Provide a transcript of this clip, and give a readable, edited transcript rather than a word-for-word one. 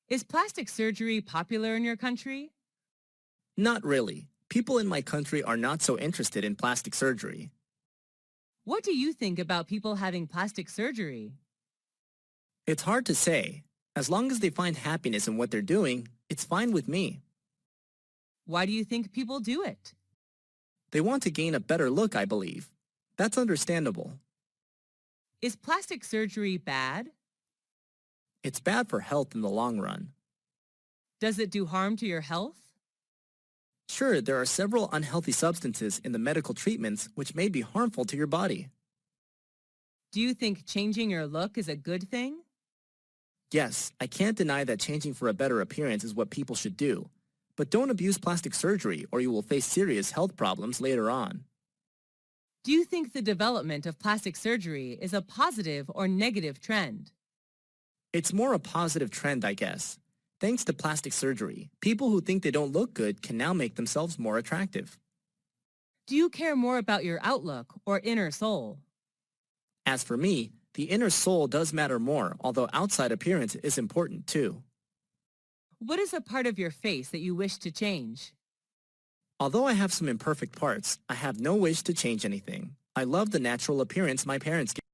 Is plastic surgery popular in your country? Not really. People in my country are not so interested in plastic surgery. What do you think about people having plastic surgery? It's hard to say. As long as they find happiness in what they're doing, it's fine with me. Why do you think people do it? They want to gain a better look, I believe. That's understandable. Is plastic surgery bad? It's bad for health in the long run. Does it do harm to your health? Sure, there are several unhealthy substances in the medical treatments which may be harmful to your body. Do you think changing your look is a good thing? Yes, I can't deny that changing for a better appearance is what people should do. But don't abuse plastic surgery or you will face serious health problems later on. Do you think the development of plastic surgery is a positive or negative trend? It's more a positive trend, I guess. Thanks to plastic surgery, people who think they don't look good can now make themselves more attractive. Do you care more about your outlook or inner soul? As for me, the inner soul does matter more, although outside appearance is important too. What is a part of your face that you wish to change? Although I have some imperfect parts, I have no wish to change anything. I love the natural appearance my parents gave.